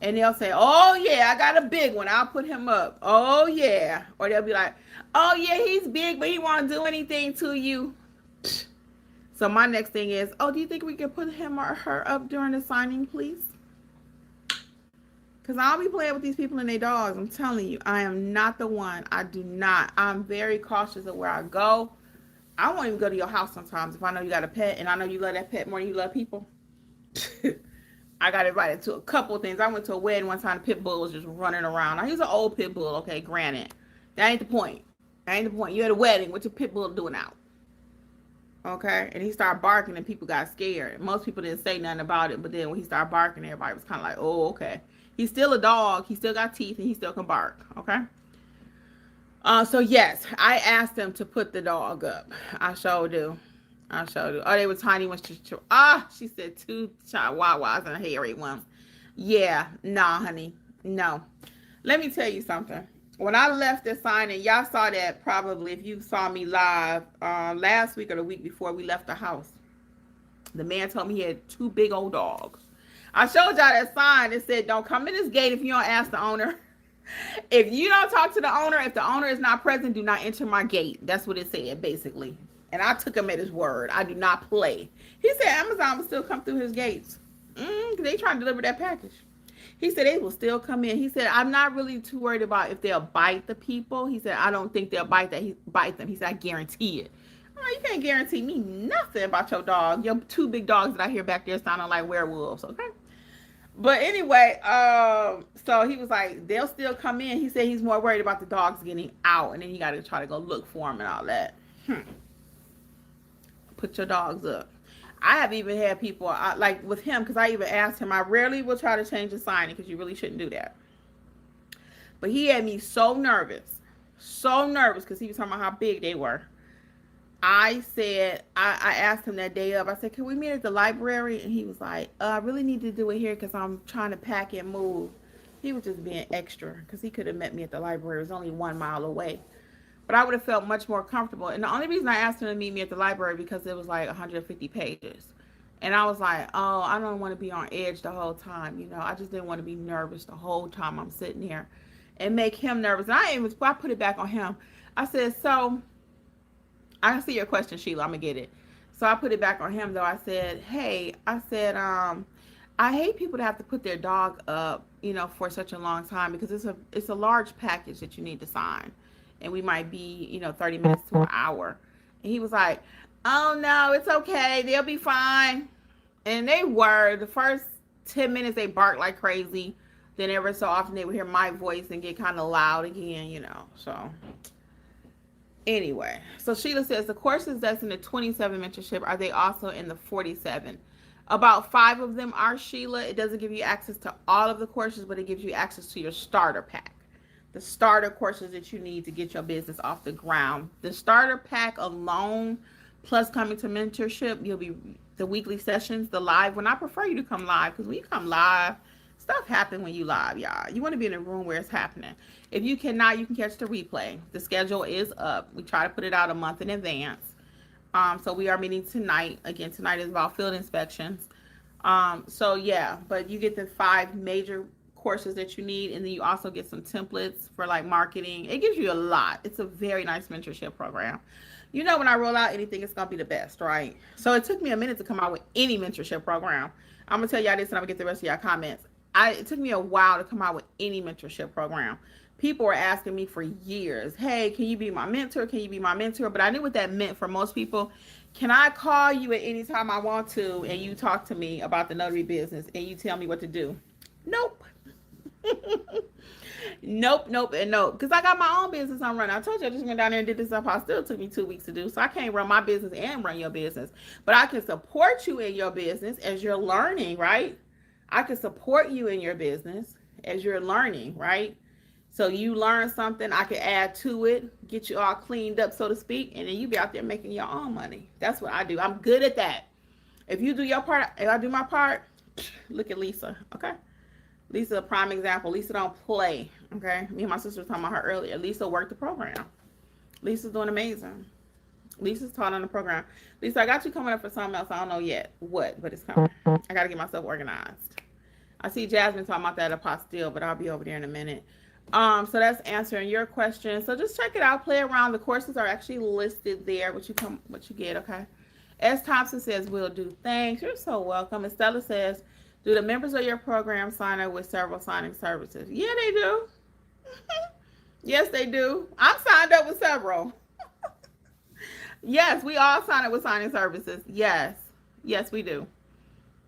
Speaker 2: And they'll say, oh, yeah, I got a big one. I'll put him up. Oh, yeah. Or they'll be like, oh, yeah, he's big, but he won't do anything to you. So my next thing is, oh, do you think we can put him or her up during the signing, please? Because I'll be playing with these people and their dogs. I'm telling you, I am not the one. I do not. I'm very cautious of where I go. I won't even go to your house sometimes if I know you got a pet and I know you love that pet more than you love people. I got invited to a couple of things. I went to a wedding one time. The pit bull was just running around. Now, he's an old pit bull, okay, granted. That ain't the point. That ain't the point. You're at a wedding. What's your pit bull doing out? Okay? And he started barking and people got scared. Most people didn't say nothing about it, but then when he started barking, everybody was kind of like, oh, okay. He's still a dog. He still got teeth and he still can bark, okay? So, yes, I asked them to put the dog up. I sure do. Oh, they were tiny ones. She said 2 chihuahuas and a hairy one. Yeah, nah, honey. No. Let me tell you something. When I left the signing, y'all saw that probably if you saw me live last week or the week before we left the house. The man told me he had 2 big old dogs. I showed y'all that sign that said, don't come in this gate if you don't ask the owner. If you don't talk to the owner, if the owner is not present, do not enter my gate. That's what it said, basically. And I took him at his word. I do not play. He said Amazon will still come through his gates. They trying to deliver that package. He said they will still come in. He said, I'm not really too worried about if they'll bite the people. He said, I don't think they'll bite them. He said, I guarantee it. You can't guarantee me nothing about your dog. Your 2 big dogs that I hear back there sounding like werewolves, okay? But anyway, so he was like, they'll still come in. He said he's more worried about the dogs getting out, and then you got to try to go look for them and all that. Put your dogs up. I have even had people, like with him, because I even asked him, I rarely will try to change the signing because you really shouldn't do that. But he had me so nervous because he was talking about how big they were. I said, I asked him that day up, I said, can we meet at the library? And he was like, I really need to do it here because I'm trying to pack and move. He was just being extra because he could have met me at the library. It was only 1 mile away. But I would have felt much more comfortable. And the only reason I asked him to meet me at the library because it was like 150 pages. And I was like, oh, I don't want to be on edge the whole time. You know, I just didn't want to be nervous the whole time I'm sitting here and make him nervous. And I put it back on him. I said, so I can see your question, Sheila. I'm going to get it. So I put it back on him, though. I said, hey, I hate people to have to put their dog up, you know, for such a long time because it's a large package that you need to sign. And we might be, you know, 30 minutes to an hour. And he was like, oh, no, it's okay. They'll be fine. And they were. The first 10 minutes, they barked like crazy. Then every so often, they would hear my voice and get kind of loud again, you know. So, anyway. So, Sheila says, the courses that's in the 27 mentorship, are they also in the 47? About 5 of them are, Sheila. It doesn't give you access to all of the courses, but it gives you access to your starter pack. The starter courses that you need to get your business off the ground. The starter pack alone, plus coming to mentorship, you'll be the weekly sessions, the live. When I prefer you to come live, because when you come live, stuff happens when you live, y'all. You want to be in a room where it's happening. If you cannot, you can catch the replay. The schedule is up. We try to put it out a month in advance. So we are meeting tonight. Again, tonight is about field inspections. So yeah, but you get the 5 major courses that you need, and then you also get some templates for like marketing. It gives you a lot. It's a very nice mentorship program. You know, when I roll out anything, it's gonna be the best, right? So it took me a minute to come out with any mentorship program. I'm gonna tell y'all this, and I'm gonna get the rest of y'all comments. It took me a while to come out with any mentorship program. People were asking me for years, hey, can you be my mentor? Can you be my mentor? But I knew what that meant for most people. Can I call you at any time I want to, and you talk to me about the notary business, and you tell me what to do? Nope. Nope, and nope. Because I got my own business I'm running. I told you I just went down there and did this apostille. It took me 2 weeks to do. So I can't run my business and run your business. But I can support you in your business as you're learning, right? I can support you in your business as you're learning, right? So you learn something, I can add to it, get you all cleaned up, so to speak, and then you be out there making your own money. That's what I do. I'm good at that. If you do your part, if I do my part, look at Lisa, okay? Lisa, a prime example. Lisa don't play, okay? Me and my sister were talking about her earlier. Lisa worked the program. Lisa's doing amazing. Lisa's taught on the program. Lisa, I got you coming up for something else. I don't know yet what, but it's coming. I got to get myself organized. I see Jasmine talking about that apostille, but I'll be over there in a minute. So that's answering your question. So just check it out. Play around. The courses are actually listed there. What you get, okay? S. Thompson says, will do. Thanks. You're so welcome. Estella says, do the members of your program sign up with several signing services? Yeah, they do. Yes, they do. I'm signed up with several. Yes, we all sign up with signing services. Yes, we do.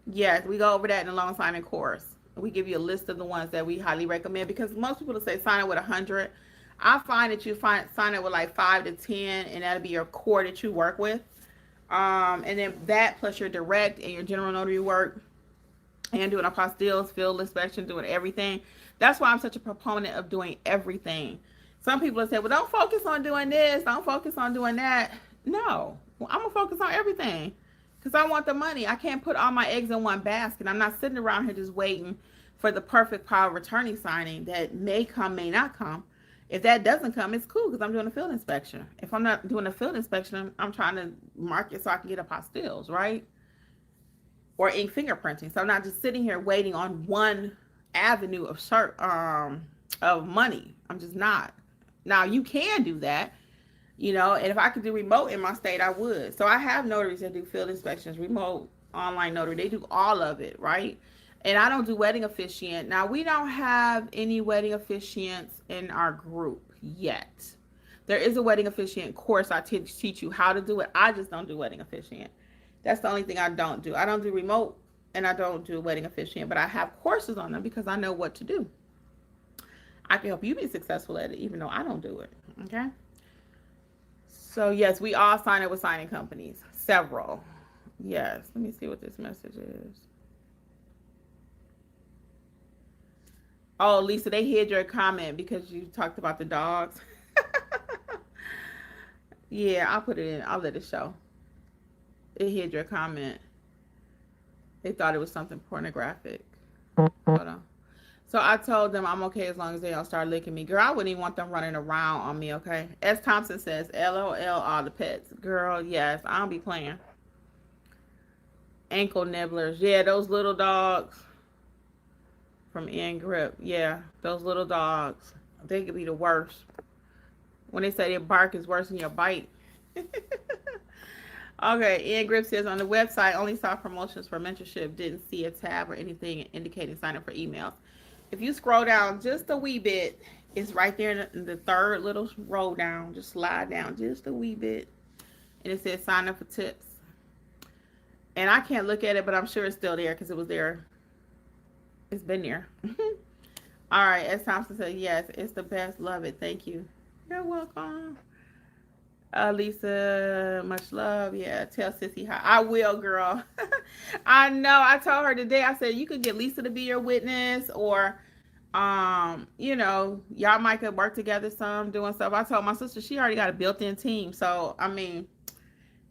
Speaker 2: Yes, we go over that in the loan signing course. We give you a list of the ones that we highly recommend, because most people say sign up with 100. I find that you sign up with like 5 to 10, and that'll be your core that you work with. And then that plus your direct and your general notary work, and doing apostilles, field inspection, doing everything. That's why I'm such a proponent of doing everything. Some people say, well, don't focus on doing this, don't focus on doing that. No, I'm gonna focus on everything, because I want the money. I can't put all my eggs in one basket. I'm not sitting around here just waiting for the perfect power of attorney signing that may come, may not come. If that doesn't come, it's cool, because I'm doing a field inspection. If I'm not doing a field inspection, I'm trying to market so I can get apostilles, right? Or ink fingerprinting. So I'm not just sitting here waiting on one avenue of money. I'm just not. Now, you can do that, you know, and if I could do remote in my state, I would. So I have notaries that do field inspections, remote, online notary. They do all of it, right? And I don't do wedding officiant. Now, we don't have any wedding officiants in our group yet. There is a wedding officiant course. I teach you how to do it. I just don't do wedding officiant. That's the only thing I don't do. I don't do remote and I don't do wedding officiant, but I have courses on them because I know what to do. I can help you be successful at it, even though I don't do it. Okay. So yes, we all sign up with signing companies. Several. Yes. Let me see what this message is. Oh, Lisa, they hid your comment because you talked about the dogs. Yeah, I'll put it in. I'll let it show. It hid your comment. They thought it was something pornographic. Hold on. So I told them I'm okay as long as they don't start licking me. Girl, I wouldn't even want them running around on me, okay? S. Thompson says, LOL, all the pets. Girl, yes, I don't be playing. Ankle nibblers. Yeah, those little dogs from Ian Grip. Yeah, those little dogs. They could be the worst. When they say their bark is worse than your bite. Okay, Ian Grip says, on the website, only saw promotions for mentorship. Didn't see a tab or anything indicating sign up for emails. If you scroll down just a wee bit, it's right there in the third little row down. Just slide down just a wee bit. And it says sign up for tips. And I can't look at it, but I'm sure it's still there because it was there. It's been there. All right, S. Thompson said, yes, it's the best. Love it. Thank you. You're welcome. Lisa, much love. Yeah, tell Sissy hi. I will, girl. I know. I told her today, I said, you could get Lisa to be your witness, or, you know, y'all might could work together some, doing stuff. I told my sister she already got a built-in team. So, I mean,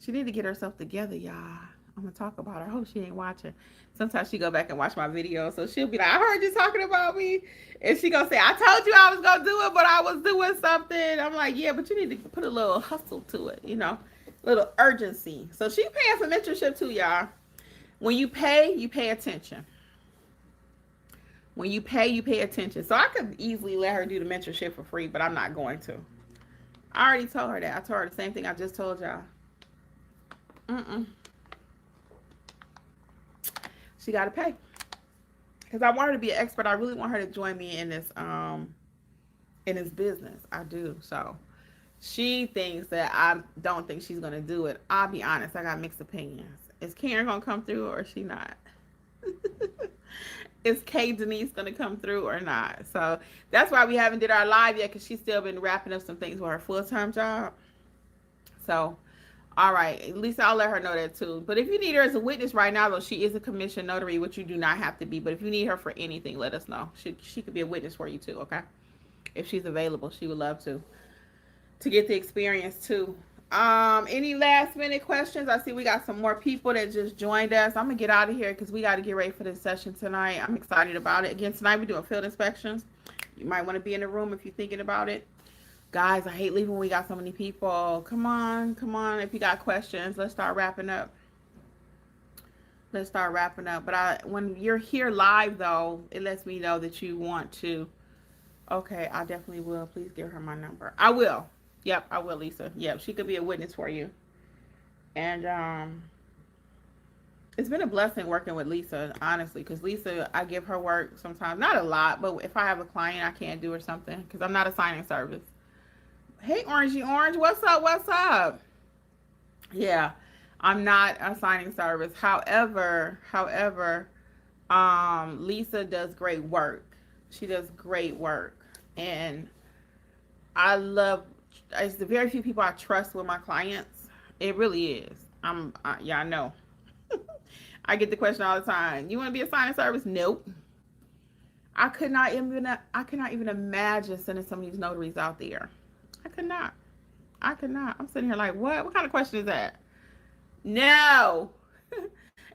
Speaker 2: she need to get herself together, y'all. I'm going to talk about her. I hope she ain't watching. Sometimes she go back and watch my videos. So she'll be like, I heard you talking about me. And she going to say, I told you I was going to do it, but I was doing something. I'm like, yeah, but you need to put a little hustle to it, you know, a little urgency. So she paying for mentorship too, y'all. When you pay attention. When you pay attention. So I could easily let her do the mentorship for free, but I'm not going to. I already told her that. I told her the same thing I just told y'all. She got to pay. Because I want her to be an expert. I really want her to join me in this business. I do. So she thinks that I don't think she's going to do it. I'll be honest. I got mixed opinions. Is Karen going to come through or is she not? Is Kay Denise going to come through or not? So that's why we haven't did our live yet, because she's still been wrapping up some things with her full-time job. So all right, at least I'll let her know that too. But if you need her as a witness right now, though, she is a commissioned notary, which you do not have to be. But if you need her for anything, let us know. She could be a witness for you too, okay? If she's available, she would love to get the experience too. Any last minute questions? I see we got some more people that just joined us. I'm gonna get out of here because we got to get ready for this session tonight. I'm excited about it. Again, tonight we're doing field inspections. You might want to be in the room if you're thinking about it. Guys, I hate leaving when we got so many people. Come on. If you got questions, let's start wrapping up. But when you're here live, though, it lets me know that you want to. Okay, I definitely will. Please give her my number. I will. Yep, I will, Lisa. Yep, she could be a witness for you. And it's been a blessing working with Lisa, honestly, because Lisa, I give her work sometimes. Not a lot, but if I have a client I can't do or something, because I'm not a signing service. Hey, Orangey Orange, what's up? Yeah, I'm not a signing service. However, Lisa does great work. She does great work. And it's the very few people I trust with my clients. It really is. I know. I get the question all the time. You want to be a signing service? Nope. I could not even imagine sending some of these notaries out there. I could not. I'm sitting here like, what? What kind of question is that? No.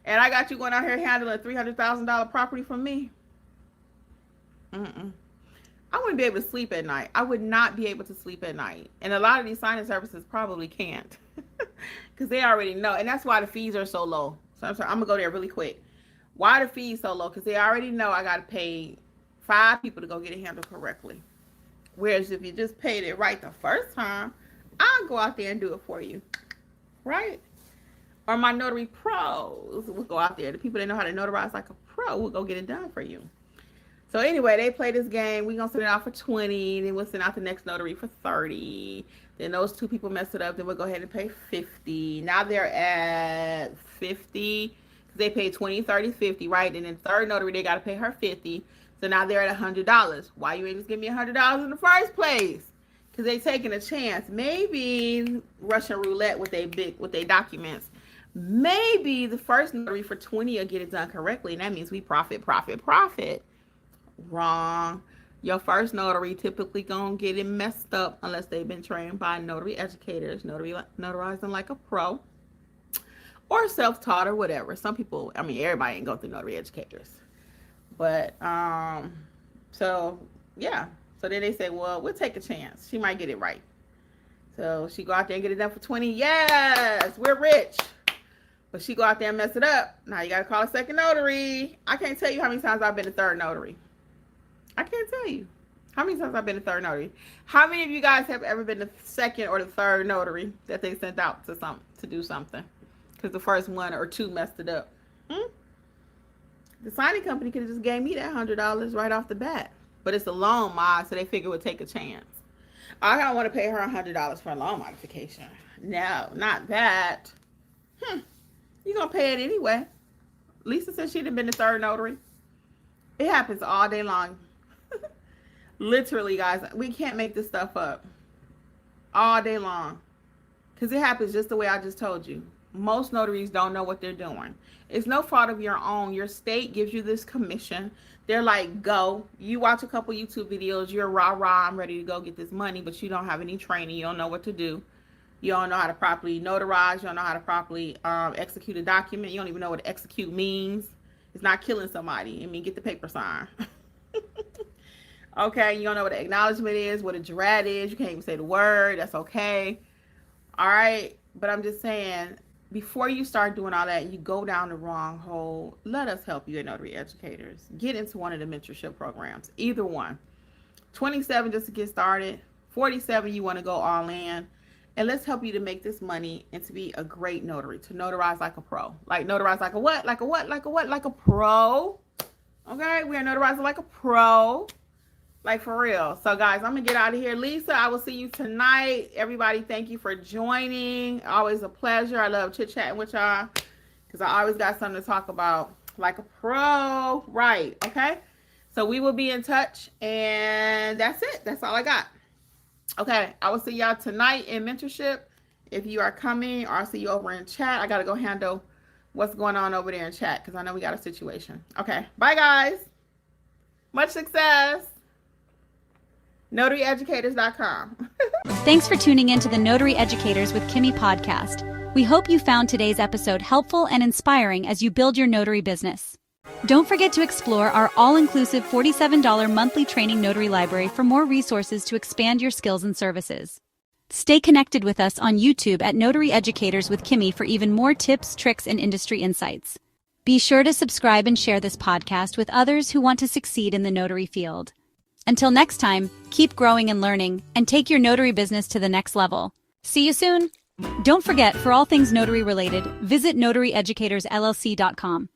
Speaker 2: And I got you going out here handling a $300,000 property from me? I wouldn't be able to sleep at night. I would not be able to sleep at night. And a lot of these signing services probably can't. Because they already know. And that's why the fees are so low. So I'm going to go there really quick. Why are the fees so low? Because they already know I got to pay 5 people to go get it handled correctly. Whereas if you just paid it right the first time, I'll go out there and do it for you. Right? Or my notary pros will go out there. The people that know how to notarize like a pro will go get it done for you. So anyway, they play this game. We're going to send it out for 20. Then we'll send out the next notary for 30. Then those 2 people mess it up. Then we'll go ahead and pay 50. Now they're at 50. Because They pay 20, 30, 50, right? And then third notary, they got to pay her 50. So now they're at $100. Why you ain't just give me $100 in the first place? Because they taking a chance. Maybe Russian roulette with their documents. Maybe the first notary for 20 will get it done correctly, and that means we profit. Wrong. Your first notary typically gonna get it messed up unless they've been trained by notary educators, notarizing like a pro, or self-taught or whatever. Some people, I mean, everybody ain't go through notary educators. But, so, yeah. So then they say, well, we'll take a chance. She might get it right. So she go out there and get it done for 20. Yes, we're rich. But she go out there and mess it up. Now you got to call a second notary. I can't tell you how many times I've been a third notary. I can't tell you how many times I've been a third notary. How many of you guys have ever been the second or the third notary that they sent out to do something? Because the first one or two messed it up. The signing company could have just gave me that $100 right off the bat. But it's a loan mod, so they figure we'll take a chance. I don't want to pay her $100 for a loan modification. No, not that. You're going to pay it anyway. Lisa said she'd have been the third notary. It happens all day long. Literally, guys, we can't make this stuff up. All day long. Because it happens just the way I just told you. Most notaries don't know what they're doing. It's no fault of your own. Your state gives you this commission. They're like, go. You watch a couple YouTube videos. You're rah-rah. I'm ready to go get this money. But you don't have any training. You don't know what to do. You don't know how to properly notarize. You don't know how to properly execute a document. You don't even know what execute means. It's not killing somebody. I mean, get the paper signed. Okay, you don't know what an acknowledgement is, what a jurat is. You can't even say the word. That's okay. All right. But I'm just saying, before you start doing all that, you go down the wrong hole. Let us help you at Notary Educators. Get into one of the mentorship programs. Either one. 27 just to get started. 47 you want to go all in. And let's help you to make this money and to be a great notary. To notarize like a pro. Like notarize like a what? Like a what? Like a what? Like a pro. Okay? We are notarizing like a pro. Like for real. So guys, I'm going to get out of here. Lisa, I will see you tonight. Everybody, thank you for joining. Always a pleasure. I love chit-chatting with y'all because I always got something to talk about. Like a pro. Right. Okay? So we will be in touch. And that's it. That's all I got. Okay. I will see y'all tonight in mentorship. If you are coming, or I'll see you over in chat. I got to go handle what's going on over there in chat because I know we got a situation. Okay. Bye, guys. Much success. NotaryEducators.com.
Speaker 1: Thanks for tuning in to the Notary Educators with Kimmi podcast. We hope you found today's episode helpful and inspiring as you build your notary business. Don't forget to explore our all-inclusive $47 monthly training notary library for more resources to expand your skills and services. Stay connected with us on YouTube at Notary Educators with Kimmi for even more tips, tricks, and industry insights. Be sure to subscribe and share this podcast with others who want to succeed in the notary field. Until next time, keep growing and learning, and take your notary business to the next level. See you soon! Don't forget, for all things notary related, visit notaryeducatorsllc.com.